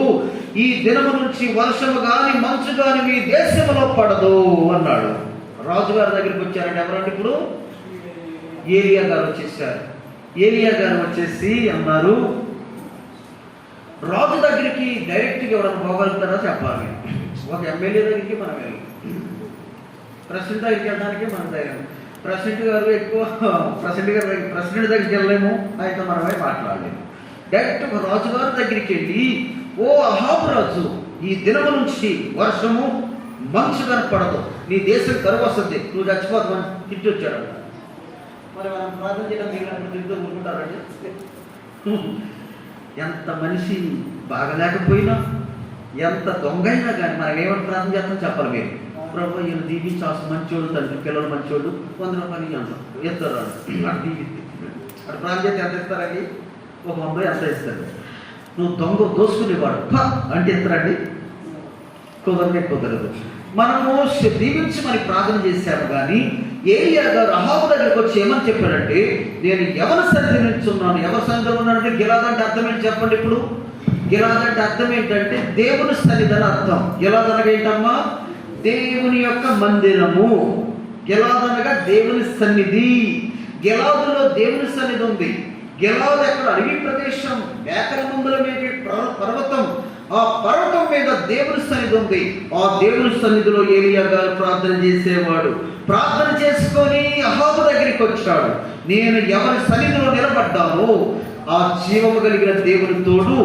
ఈ దినము నుంచి వర్షము గాని మంచు గాని మీ దేశంలో పడదు అన్నాడు. రాజుగారి దగ్గరికి వచ్చారండి. ఎవరంటే ఇప్పుడు ఏలియా గారు వచ్చేసారు. ఏలియా గారు వచ్చేసి అన్నారు, రాజు దగ్గరికి డైరెక్ట్గా ఎవరైనా పోగలుగుతారో చెప్పాలి. ఒక ఎమ్మెల్యే దగ్గరికి మనం వెళ్ళాలి, ప్రెసిడెంట్ దగ్గరికి వెళ్ళడానికి మన ధైర్యం. ప్రెసిడెంట్ దగ్గరికి వెళ్ళలేము, అయితే మనమే మాట్లాడలేము. డైరెక్ట్ ఒక రాజుగారి దగ్గరికి వెళ్ళి, ఓ అహాబు రాజు, ఈ దినము నుంచి వర్షము మంచు కనపడదు, నీ దేశం కరువు వస్తుంది, నువ్వు చచ్చిపోతామని తిట్టి వచ్చాడు. మరి మనం ప్రార్థన చేయడం తింటూ ఊరుకుంటారండి. ఎంత మనిషి బాగలేకపోయినా, ఎంత దొంగ అయినా కానీ మనం ఏమని ప్రార్థన చేస్తాం చెప్పాలి. మీరు ప్రభు ఈయన దీవించి ఆశ మంచోడు, తండ్రి పిల్లలు మంచోడు, 100 రూపాయలు అంటాం, ఇస్తారు అటు దీవిస్తే అటు ప్రార్థన చేస్తే ఎంత ఇస్తారండి? ఒక 100 ఎంత ఇస్తారు. నువ్వు దొంగ దోసుకునేవాడు అంటే ఇస్తారండి? కుదరదు. మనము దీవించమని ప్రార్థన చేశాము, కానీ ఏలియా గారు అహాబు దగ్గరికి వచ్చి ఏమని చెప్పాడంటే, నేను ఎవరి సన్నిధి నుంచి ఉన్నాను. ఎవరి సన్నిధిలో ఉన్నాడంటే గిలాద్ అంటే అర్థం ఏంటి చెప్పండి. ఇప్పుడు గిలాద్ అంటే అర్థం ఏంటంటే దేవుని సన్నిధి అని అర్థం. గిలాద్ అనగా ఏంటమ్మా? దేవుని యొక్క మందిరము. గిలాద్ అనగా దేవుని సన్నిధి. గిలాదులో దేవుని సన్నిధి ఉంది. గిలాద్ ఎక్కడ? అడవి ప్రదేశం, మేకల మందుల మీద పర్వతం. ఆ పర్వతం మీద దేవుని సన్నిధి ఉంది. ఆ దేవుని సన్నిధిలో ఏలియా గారు ప్రార్థన చేసేవాడు. ప్రార్థన చేసుకొని అహాబు దగ్గరికి వచ్చాడు. నేను ఎవరి సన్నిధిలో నిలబడ్డానో ఆ జీవము కలిగిన దేవుని తోడు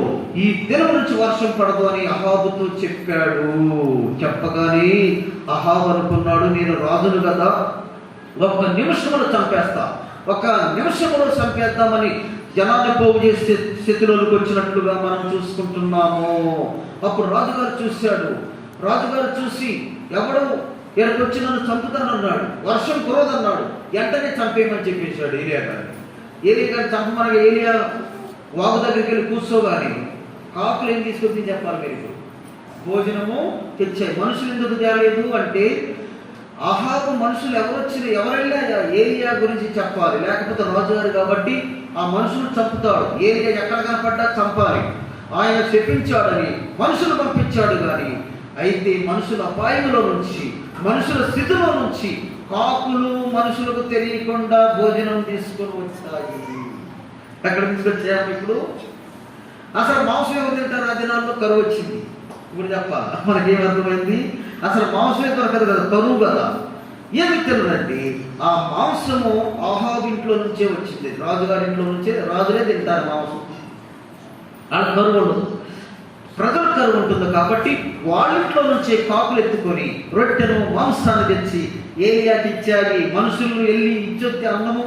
ఈ దినం నుంచి వర్షం పడదు అని అహాబుతో చెప్పాడు. చెప్పగానే అహాబు అనుకున్నాడు, నేను రాజును కదా, ఒక్క నిమిషంలో చంపేస్తా, ఒక నిమిషంలో చంపేద్దామని జనాన్ని పోగు చేసే స్థితిలోకి వచ్చినట్లుగా మనం చూసుకుంటున్నాము. అప్పుడు రాజుగారు చూశాడు. రాజుగారు చూసి, ఎవడు ఎక్కడికి వచ్చి నన్ను చంపుతానన్నాడు, వర్షం కురవదన్నాడు, వెంటనే చంపేయమని చెప్పేశాడు ఏలియా గారిని. ఏలియా గారిని చంపమనగా ఏలియా వాగు దగ్గరికి వెళ్ళి కూర్చోగాని కాకులు ఏం తీసుకొచ్చి చెప్పాలి మీరు? భోజనము తెచ్చాయి. మనుషులు ఎందుకు తేలేదు అంటే, అహాబు మనుషులు ఎవరెళ్ళా ఏలియా గురించి చెప్పాలి, లేకపోతే రాజుగారు కాబట్టి ఆ మనుషులు చంపుతాడు. ఏలియా ఎక్కడ కనపడ్డా చంపాలి. ఆయన శపించాడని మనుషులు పంపించాడు. కానీ అయితే మనుషుల అపాయంలో నుంచి, మనుషుల స్థితిలో నుంచి కాకులు మనుషులకు తెలియకుండా భోజనం తీసుకొని వచ్చాయి. ఎక్కడ తీసుకొచ్చాము? ఇప్పుడు అసలు మాంసం ఎవరు తింటారు? ఆ దినాల్లో కరువు వచ్చింది. ఇప్పుడు చెప్పాలి, మనకేమర్థమైంది? అసలు మాంసమే దొరకదు కదా, కరువు కదా. ఏమి తినరండి? ఆ మాంసము అహాబు ఇంట్లో నుంచే వచ్చింది, రాజుగారి ఇంట్లో నుంచే. రాజులే తింటారు మాంసం, వాళ్ళ కరువు ఉండదు. ప్రజల కరువు ఉంటుంది కాబట్టి వాళ్ళ ఇంట్లో నుంచే కాకులు ఎత్తుకొని రొట్టెను మాంసాన్ని తెచ్చి ఏలియాకి ఇచ్చాయి. మనుషులు వెళ్ళి ఇచ్చొస్తే అన్నము,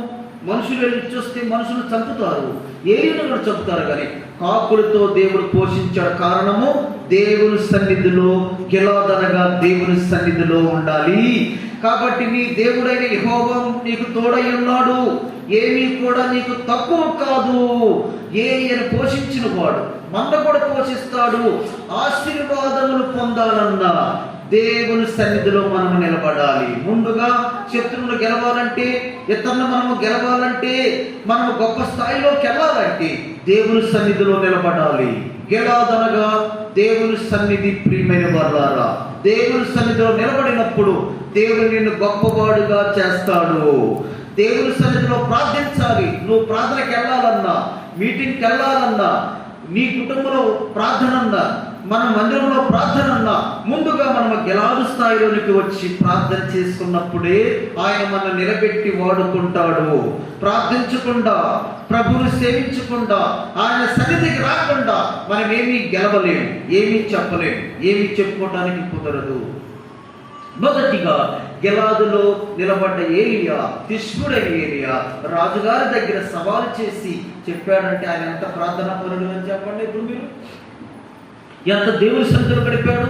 మనుషులు వెళ్ళి ఇచ్చొస్తే మనుషులు చంపుతారు, ఏలియను కూడా చంపుతారు. కానీ కాకులతో దేవుడు పోషించాడు. కారణము దేవుని సన్నిధిలో, గిలాద్ అనగా దేవుని సన్నిధిలో ఉండాలి. కాబట్టి నీ దేవుడైన యెహోవా నీకు తోడై ఉన్నాడు, ఏమీ కూడా నీకు తక్కువ కాదు. ఏలియను పోషించిన వాడు మంద కూడా పోషిస్తాడు. ఆశీర్వాదములు పొందాలన్నా దేవుని సన్నిధిలో మనం నిలబడాలి. ముందుగా శత్రువులు గెలవాలంటే, ఇతరులను మనము గెలవాలంటే, మనము గొప్ప స్థాయిలోకి వెళ్ళాలంటే దేవుని సన్నిధిలో నిలబడాలి. గిలాద్ అనగా దేవుని సన్నిధి. ప్రియమైన వారలారా, దేవుని సన్నిధిలో నిలబడినప్పుడు దేవుడు నిన్ను గొప్పవాడుగా చేస్తాడు. దేవుని సన్నిధిలో ప్రార్థించాలి. నువ్వు ప్రార్థనకి వెళ్ళాలన్నా, మీటింగ్కి వెళ్ళాలన్నా, నీ కుటుంబంలో ప్రార్థన అన్నా, మన మందిరంలో ప్రార్థన అన్నా, ముందుగా మనం గిలాదు స్థాయిలోనికి వచ్చి ప్రార్థన చేసుకున్నప్పుడే ఆయన మనం నిలబెట్టి వాడుకుంటాడు. ప్రార్థించకుండా, ప్రభువుని సేవించకుండా, ఆయన సన్నిధికి రాకుండా మనం ఏమీ గెలవలేము, ఏమీ చెప్పలేము, ఏమీ చెప్పుకోవడానికి కుదరదు. మొదటిగా గిలాదులో నిలబడ్డ ఏలియా, తిష్బుడైన ఏలియా రాజుగారి దగ్గర సవాలు చేసి చెప్పాడంటే ఆయన ఎంత ప్రార్థనా పరుడు అని చెప్పండి. ఇప్పుడు మీరు ఎంత దేవుని సన్నిధిలో గడిపాడు,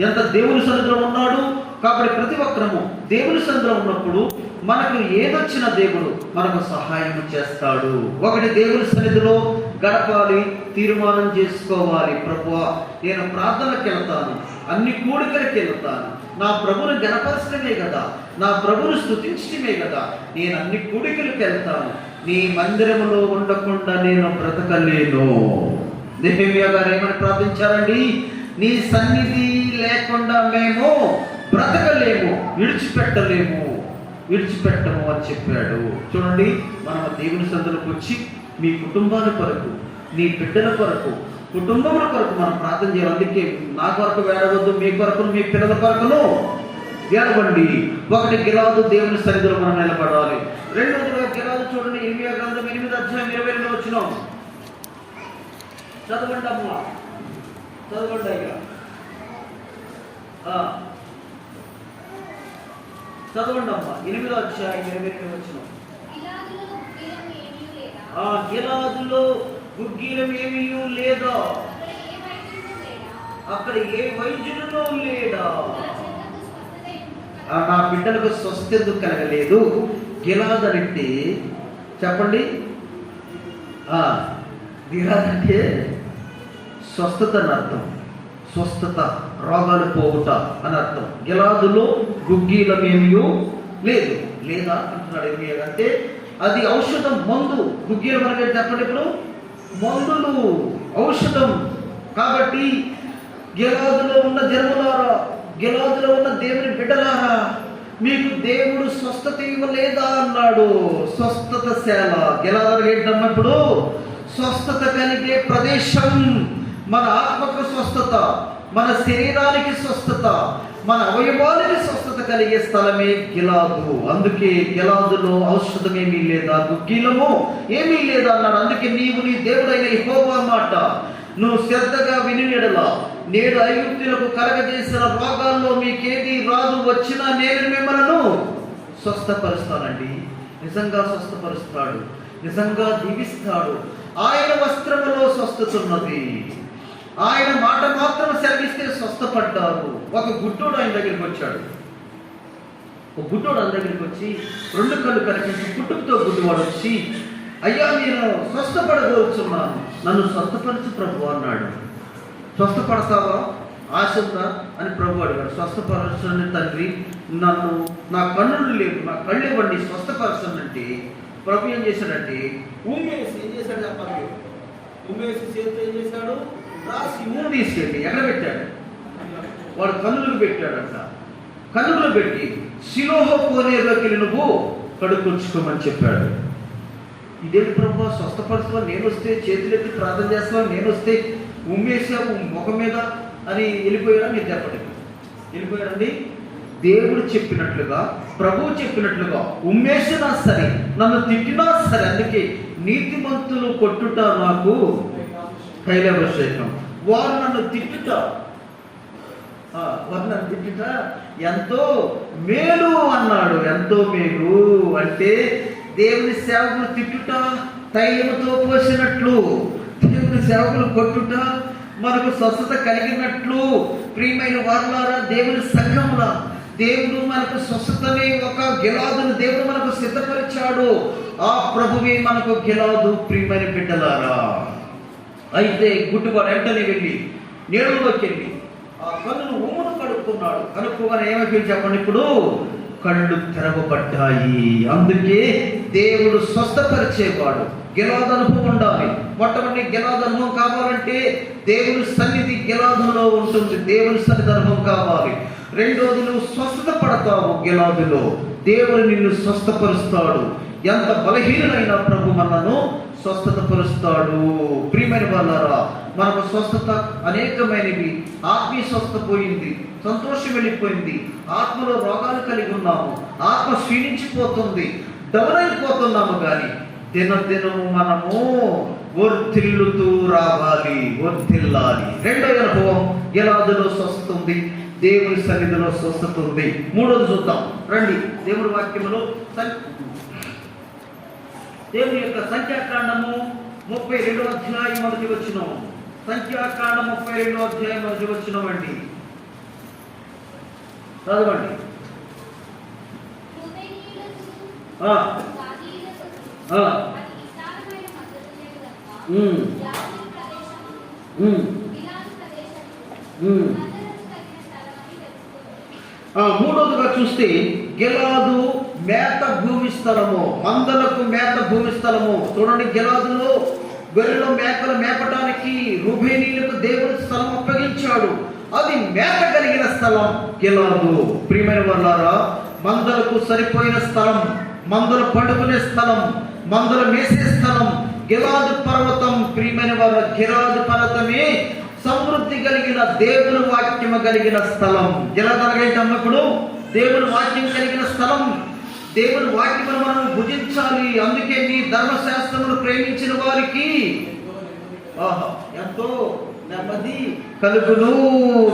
ఎంత దేవుని సన్నిధిలో ఉన్నాడు. కాబట్టి ప్రతి ఒక్కరము దేవుని సన్నిధిలో ఉన్నప్పుడు మనకు ఏదొచ్చినా దేవుడు మనకు సహాయం చేస్తాడు. ఒకటి, దేవుని సన్నిధిలో గడపాలి, తీర్మానం చేసుకోవాలి. ప్రభువా, నేను ప్రార్థనకి వెళ్తాను, అన్ని కూడికలకి వెళ్తాను, నా ప్రభుని గణపరచడమే కదా, నా ప్రభుని స్తుతించడమే కదా, నేను అన్ని కూడికలకు వెళ్తాను. నీ మందిరములో ఉండకుండా నేను బ్రతకలేను. నెహెమ్యా గారు ఏమని ప్రార్థించారండి? నీ సన్నిధి లేకుండా మేము బ్రతకలేము, విడిచిపెట్టము అని చెప్పాడు. చూడండి, మనం దేవుని సన్నిధిలోకి వచ్చి మీ కుటుంబాల కొరకు, నీ బిడ్డల కొరకు, కుటుంబముల కొరకు మనం ప్రార్థన చేయాలి. అందుకే నా కొరకు వేడవద్దు, మీ కొరకు మీ పిల్లల కొరకును ఏడవండి. ఒకటి గిలాదు దేవుని సన్నిధిలో మనం నిలబడాలి. రెండవదిగా గిలాదు చూడండి, ఇర్మియా గ్రంథం 8:22 వచ్చిన చదవండి అమ్మా, చదవండి అయ్యా, చదవండి అమ్మా. 8:22 వచ్చిన గిలాదులో గుగ్గిలం ఏమీ లేదా, అక్కడ ఏ వైద్యులను లేడా, నా బిడ్డలకు స్వస్థ ఎందుకు కలగలేదు. గిలాద్ అంటే చెప్పండి, గిలాద్ అంటే స్వస్థత అని అర్థం. స్వస్థత, రోగాలు పోవుట అని అర్థం. గిలాదులో గుగ్గిలం ఏమీ లేదు, లేదా అంటున్నాడు ఇర్మియా. అంటే అది ఔషధం, మందు. గుగ్గిలం అనేది చెప్పండి ఇప్పుడు మందులు, ఔషధం. కాబట్టి గిలాదులో ఉన్న జనములారా, గిలాదులో ఉన్న దేవుని బిడ్డలారా, మీకు దేవుడు స్వస్థత ఇవ్వలేదా అన్నాడు. స్వస్థతశాల గిలాదు ఏంటమ్మా? ఇప్పుడు స్వస్థత కలిగే ప్రదేశం. మన ఆత్మకు స్వస్థత, మన శరీరానికి స్వస్థత, మన అవయవానికి స్వస్థత కలిగే స్థలమే గిలాదు. అందుకే గిలాదులో ఔషధం ఏమీ లేదా, గుగ్గిలము ఏమీ లేదా అన్నాడు. అందుకే నీవు నీ దేవుడైన యెహోవా మాట నువ్వు శ్రద్ధగా విని ఎడల నేడు ఐగుప్తులకు కలగజేసిన రోగాల్లో మీకేది రాదు, వచ్చినా నేను మిమ్మల్ని స్వస్థపరుస్తానండి. నిజంగా స్వస్థపరుస్తాడు, నిజంగా దీవిస్తాడు. ఆయన వస్త్రములో స్వస్థత ఉన్నది. ఆయన మాట మాత్రం సెలవిస్తే స్వస్థపడ్డారు. ఒక గుడ్డోడు ఆయన దగ్గరికి వచ్చాడు. ఒక గుడ్డోడు ఆయన దగ్గరికి వచ్చి 2 కళ్ళు కనిపించి పుట్టుకతో గుడ్డివాడు వచ్చి, అయ్యా నేను స్వస్థపడగలుగుతున్నాను, నన్ను స్వస్థపరచు ప్రభు అన్నాడు. స్వస్థపడతావా, ఆశ ఉందా అని ప్రభు అడిగాడు. స్వస్థపరచని తండ్రి, నన్ను, నా కన్నులు లేవు, నా కళ్ళు ఇవ్వండి, స్వస్థపరచనంటే ప్రభు ఏం చేశాడంటే ఉమ్మేసి, ఏం చేశాడు చెప్పాలి, ఉమ్మేసి చేతితో ఏం చేశాడు, రాసి ఊరు తీసుకెళ్ళి ఎక్కడ పెట్టాడు, వాడు కన్నులకు పెట్టాడంట. కన్నులు పెట్టి శిలోహ కోనేరులోకి వెళ్ళి నువ్వు కడుక్కొచ్చుకోమని చెప్పాడు. ఇదేంటి ప్రభు, స్వస్థపరచుకో, నేను వస్తే చేతులెత్తి ప్రార్థన చేస్తావు, నేను వస్తే ఉమ్మేసావు ముఖం మీద అని వెళ్ళిపోయాడా? మీరు చెప్పండి, వెళ్ళిపోయాడండి. దేవుడు చెప్పినట్లుగా, ప్రభువు చెప్పినట్లుగా ఉమ్మేసినా సరే, నన్ను తిట్టినా సరే, అందుకే నీతిమంతులు కొట్టుట నాకు కైలాభిషేకం. వారు నన్ను తిట్టుట ఎంతో మేలు అన్నాడు. ఎంతో మేలు అంటే దేవుని సేవకులు తిట్టుట తైలముతో పోసినట్లు, దేవుని సేవకులు కొట్టుట మనకు స్వస్థత కలిగినట్లు. ప్రియమైన వారులారా, దేవుని సంఘములా దేవుడు మనకు స్వస్థతని ఒక గిలాదును దేవుడు మనకు సిద్ధపరిచాడు. ఆ ప్రభువే మనకు గిలాదు. ప్రియమైన బిడ్డలారా, అయితే గుడ్డివాడు వెంటనే వెళ్ళి నీళ్ళలోకి వెళ్ళి ఆ కన్నును ఉమ్మును కడుక్కున్నాడు. కనుక్కోగానే ఏమైపోయింది చెప్పండి, ఇప్పుడు కళ్ళు తెరవబడ్డాయి. అందుకే దేవుడు స్వస్థపరిచేవాడు. గిలాదు అనుభవం ఉండాలి. మొట్టమొదటి గిలాదు అనుభవం కావాలంటే దేవుని సన్నిధి గిలాదులో ఉంటుంది. దేవుని సన్నిధి అనుభవం కావాలి. రెండోది, నువ్వు స్వస్థత పడతావు గిలాదులో. దేవుడు నిన్ను స్వస్థపరుస్తాడు. ఎంత బలహీనమైన ప్రభు మనను స్వస్థత పరుస్తాడు. ప్రియమైన వాళ్ళారా, మనకు స్వస్థత అనేకమైనవి. ఆత్మీయ స్వస్థత పోయింది, సంతోషం వెళ్ళిపోయింది, ఆత్మలో రోగాలు కలిగి ఉన్నాము, ఆత్మ క్షీణించిపోతుంది, డౌన్ అయిపోతున్నాము. కానీ దినదినము మనము వర్ధిల్లుతూ రావాలి, వర్ధిల్లాలి. రెండో అనుభవం, గిలాదులో స్వస్థత ఉంది, దేవుని సన్నిధిలో స్వస్థత ఉంది. మూడోది చూద్దాం రండి. దేవుని వాక్యములో దేవుని యొక్క సంఖ్యాకాండము 32వ అధ్యాయం 1వ వచనం. సంఖ్యాకాండం 32వ అధ్యాయం 1వ వచనం అండి, చదవండి. మూడోదిగా చూస్తే గిలాదు మేత భూమి స్థలము, మందలకు మేత భూమి స్థలము. చూడండి, గిలాదులో గొర్రెలు మేకలు మేపటానికి రూబేనీయులకు దేవుడు స్థలం అప్పగించాడు. అది మేత కలిగిన స్థలం గిలాదు. ప్రియమైన వాళ్ళారా, మందలకు సరిపోయిన స్థలం, మందలు పండుకునే స్థలం, మందలు మేసే స్థలం గిలాదు పర్వతం ప్రియమైన వారు, గిలాదు పర్వతమే సమృద్ధి కలిగిన దేవుని వాక్యము కలిగిన స్థలం. గిలాదు అనగైతన్నప్పుడు దేవుని వాక్యం కలిగిన స్థలం. దేవుని వాక్యమును మనం భుజించాలి. అందుకే నీ ధర్మశాస్త్రమును ప్రేమించిన వారికి ఎంతో నెమ్మది కలుగును.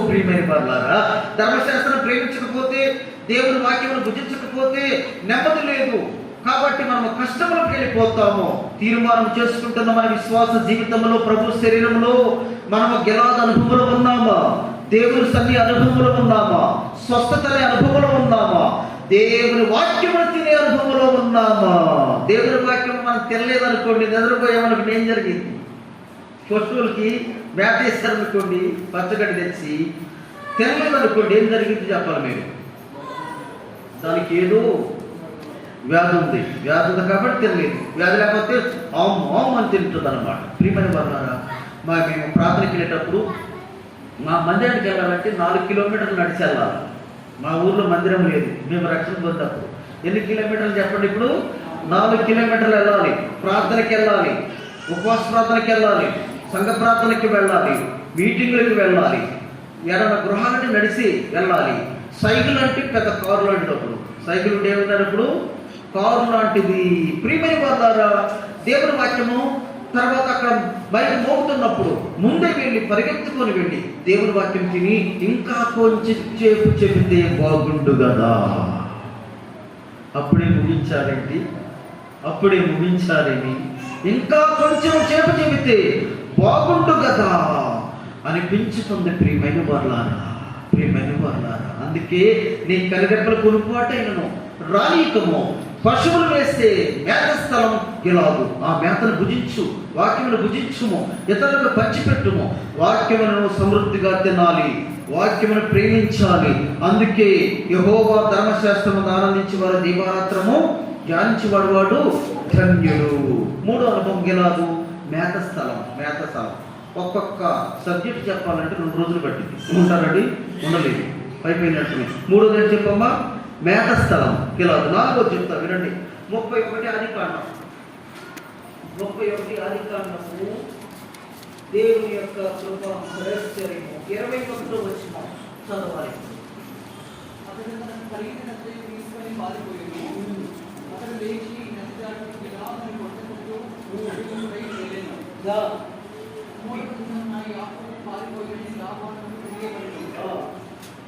ప్రియమైన వారులారా, ధర్మశాస్త్రం ప్రేమించకపోతే, దేవుని వాక్యమును భుజించకపోతే నెమ్మది లేదు. కాబట్టి మనం కష్టములకు వెళ్ళిపోతాము. తీర్మానం చేసుకుంటున్న మన విశ్వాస జీవితంలో, ప్రభు శరీరంలో మనము గిలాదు అనుభవంలో ఉన్నామా? దేవుని సన్ని అనుభవంలో ఉన్నామా? స్వస్థత అనే అనుభవంలో ఉన్నామా? దేవుని వాక్యమును తినే అనుభవంలో ఉన్నామా? దేవుని వాక్యం మనం తినలేదనుకోండి, నిద్రపోయామనుకోండి, ఏం జరిగింది? పశువులకి మేత వేస్తారనుకోండి, పచ్చగడ్డి తెచ్చి తినలేదనుకోండి, ఏం జరిగింది చెప్పాలి మీరు? దానికి ఏదో వ్యాధి ఉంది. వ్యాధి ఉంది కాబట్టి తినలేదు. వ్యాధి లేకపోతే ఆమ్ అని తింటుంది అనమాట. ప్రియమైన వారులారా, మేము ప్రార్థనకి వెళ్ళేటప్పుడు మా మందిరానికి వెళ్ళాలంటే 4 కిలోమీటర్లు నడిచి వెళ్ళాలి. మా ఊర్లో మందిరం లేదు. మేము రక్షణ పొందినప్పుడు ఎన్ని కిలోమీటర్లు చెప్పండి? ఇప్పుడు 4 కిలోమీటర్లు వెళ్ళాలి. ప్రార్థనకి వెళ్ళాలి, ఉపవాస ప్రార్థనకి వెళ్ళాలి, సంఘ ప్రార్థనకి వెళ్ళాలి, మీటింగులకు వెళ్ళాలి, ఏదైనా గృహాలని నడిచి వెళ్ళాలి. సైకిల్ అంటే పెద్ద కారు లాంటినప్పుడు, సైకిల్ ఉండేప్పుడు కారు లాంటిది. ప్రియమైన వారులారా, దేవుని వాక్యము తర్వాత అక్కడ బయట మోగుతున్నప్పుడు ముందే వెళ్ళి పరిగెత్తుకొని వెళ్ళి దేవుని వాక్యం తిని ఇంకా కొంచెం చేపు చెబితే బాగుండు కదా. అప్పుడే ముగించారేంటి? అప్పుడే ముగించారేమి? ఇంకా కొంచెం చేపు చెబితే బాగుండు కదా అనిపించుతుంది. ప్రియమైన వారులారా, ప్రియమైన వారులారా, అందుకే నీ కలిరెప్పల కొనుపాటైనను రానీకము. పశువులు వేస్తే మేత స్థలం గిలాదు. ఆ మేతను భుజించు, వాక్యమును భుజించుము, ఇతరులకు పంచిపెట్టుము. వాక్యములను సమృద్ధిగా తినాలి, వాక్యమును ప్రేమించాలి. అందుకే యెహోవా ధర్మశాస్త్రము ఆనందించి వారు దీవారాత్రము ధ్యానించేవాడు వాడు ధన్యుడు. 3వ అనుభవం గిలాదు మేత స్థలం. మేత స్థలం ఒక్కొక్క సబ్జెక్ట్ చెప్పాలంటే 2 రోజులు పట్టింది. ఉంటారండి? ఉండలేదు, అయిపోయినట్టు. 3వది ఏం చెప్పమ్మా? మేత స్థలం గిలాదు. 4వది చెప్తా వినండి. 31 ఆదికాండం. 31 ఆదికాండము దేవుని యొక్క కృప శ్రేష్ఠము. 21వ వచనం చదవాలి. అతడు తన కలిగిన తీసుకొని పారిపోయాడు. అతడు లేచి నది దాటి గిలాదును కొట్టుకుంటూ అడవిలోపై వెళ్ళాను. యాకోబు పారిపోయాడని లాబానుకు తెలియబడింది.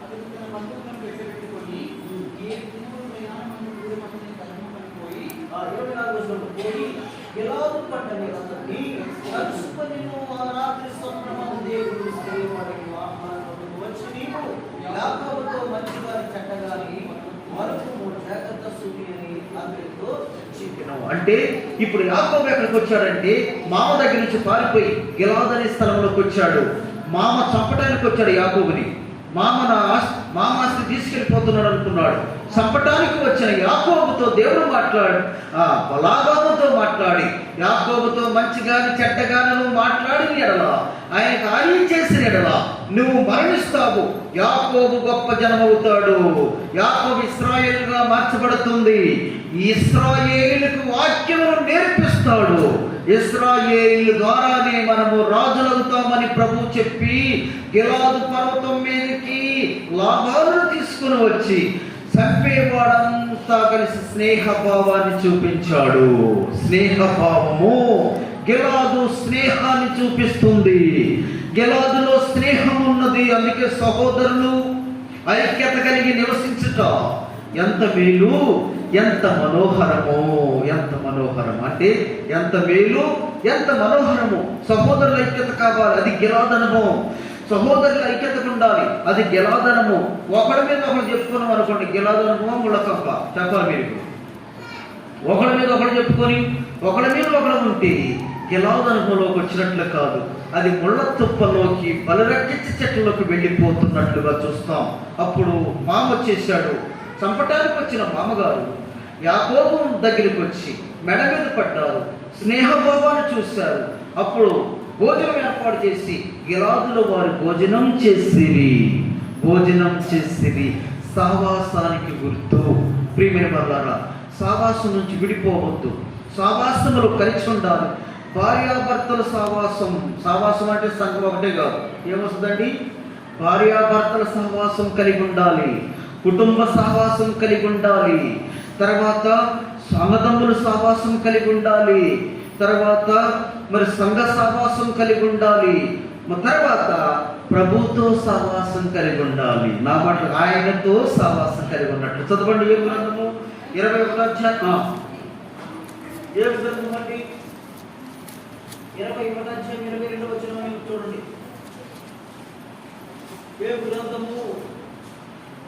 అతడు తన బంధువులను పెట్టబెట్టుకొని ఏ దినములు ప్రయాణం దూరమని తలముకొని పోయి 24వ వచనం పోయి గిలాదు పట్ట నిలబడి కలుసుకొనిను. ఆ రాత్రి స్వప్నమందు దేవుడు స్త్రీవాడికి ఆహ్వానముకు వచ్చి నీవు యాకోబుతో మంచిగాని చెడ్డగాని మరొకము జాగ్రత్త చూపి అని అందరితో చెప్పినావు. అంటే ఇప్పుడు యాకోబు ఎక్కడికి వచ్చాడంటే మామ దగ్గర నుంచి పారిపోయి గిలాదు అనే స్థలంలోకి వచ్చాడు. మామ చంపడానికి వచ్చాడు యాకోబుని. మామ ఆస్తి తీసుకెళ్ళిపోతున్నాడు అనుకున్నాడు. చంపడానికి వచ్చిన యాకోబుతో దేవుడు లాబానుతో మాట్లాడి యాకోబుతో మంచిగాని చెడ్డగాను మాట్లాడిన ఎడల, ఆయనకు హాని చేసిన ఎడల నువ్వు మరణిస్తావు, యాకోబు గొప్ప జనమవుతాడు, యాకోబు ఇశ్రాయేలుగా మార్చబడుతుంది, ఇశ్రాయేలుకు వాక్యమును నేర్పిస్తాడు, ఇశ్రాయేలు ద్వారానే మనము రాజులవుతామని ప్రభు చెప్పి గిలాదు పర్వతం మీదకి లాబాను తీసుకుని వచ్చి చంపేవాడంతా కలిసి స్నేహభావాన్ని చూపించాడు. స్నేహభావము గిలాదు స్నేహాన్ని చూపిస్తుంది. గిలాదులో స్నేహం ఉన్నది. అందుకే సహోదరులు ఐక్యత కలిగి నివసించుట ఎంత మేలు, ఎంత మనోహరము, ఎంత మనోహరం అంటే ఎంత మేలు, ఎంత మనోహరము. సహోదరుల ఐక్యత కావాలి, అది గిలాదు అనుభవం. సహోదరుల ఐక్యతకు ఉండాలి, అది గిలాదు అనుభవం. ఒకడి మీద ఒకరు చెప్పుకున్నాం అనుకోండి, గిలాదు అనుభవం ముళ్ళకంప చెప్పాలి మీరు. ఒకడి మీద ఒకరు చెప్పుకొని ఒకడి మీద ఒకరు ఉంటే గిలాదు అనుభవంలోకి వచ్చినట్లు కాదు, అది ముళ్ళ తుప్పలోకి బలరక్షించి చెట్లలోకి వెళ్ళిపోతున్నట్లుగా చూస్తాం. అప్పుడు మామ వచ్చేసాడు. చంపటానికి వచ్చిన మామగారు యాకోబు దగ్గరికి వచ్చి మెడ మీద పడ్డారు, స్నేహభావాన్ని చూశారు. అప్పుడు భోజనం ఏర్పాటు చేసి గిలాదులో వారు భోజనం చేసిరి. సావాసానికి గుర్తు. ప్రియమైన వారులారా, సావాసం నుంచి విడిపోవద్దు, సావాసములో కలిసి ఉండాలి. భార్యాభర్తల సహవాసం. సహవాసం అంటే సంఘం ఒకటే కాదు, ఏమొస్తుందండి? భార్యాభర్తల సహవాసం కలిగి ఉండాలి, కుటుంబ సహవాసం కలిగి ఉండాలి, తర్వాత అన్నదమ్ముల సహవాసం కలిగి ఉండాలి, తర్వాత మరి సంఘ సహవాసం కలిగి ఉండాలి, తర్వాత ప్రభుతో సహవాసం కలిగి ఉండాలి. నా మాట ఆయనతో సహవాసం కలిగి ఉన్నట్టు. చదవండి ఏ గ్రంథము? 21వ అధ్యాయం. ఏ గ్రంథం అండి? 21వ అధ్యాయం 22వ వచనం చూడండి. ఏ గ్రంథము?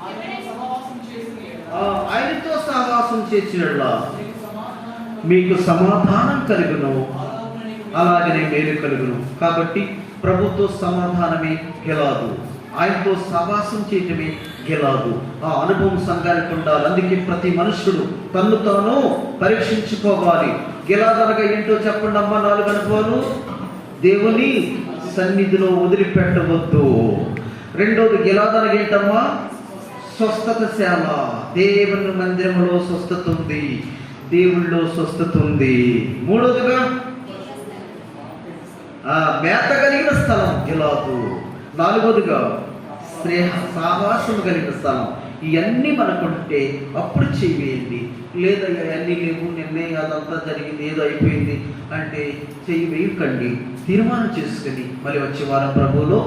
ఆయనతో సహవాసం చేసిన ఎడల ఆయనతో సహవాసం చేసినట్లా మీకు సమాధానము మీకు సమాధానం కలుగును, అలాగున నీకు అలాగనే మేలు కలుగును. కాబట్టి ప్రభుతో సమాధానమే గెలాదు, ఆయనతో సహవాసం చేయటమే గెలాదు. ఆ అనుభవం సంఘానికి ఉండాలి. అందుకే ప్రతి మనుషుడు తన్ను తాను పరీక్షించుకోవాలి. గెలాదనగా ఏంటో చెప్పండి అమ్మా. 4 అనుభవాలు. దేవుని సన్నిధిలో వదిలిపెట్టవద్దు. రెండోది గెలాదనగా ఏంటమ్మా? స్వస్థత సేవ. దేవుని మందిరంలో స్వస్థత ఉంది, దేవుళ్ళో స్వస్థత ఉంది. మూడోదిగా మేత కలిగిన స్థలం గెలాదు. 4వదిగా స్నేహ సహవాసం కలిగిన స్థలం. ఇవన్నీ మనకుంటే అప్పుడు చెయ్యేయండి. లేదా అన్నీ లేవు, నిన్నే అదంతా జరిగింది, ఏదో అయిపోయింది అంటే చెయ్యి వేయకండి. తీర్మానం చేసుకుని మళ్ళీ వచ్చే వారం ప్రభువులో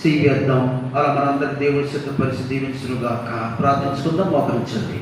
చెయ్యేద్దాం. అలా మనందరి దేవుడి సిద్ధపరిచి దీవించుగాక. ప్రార్థించుకుందాం. మోకరించండి.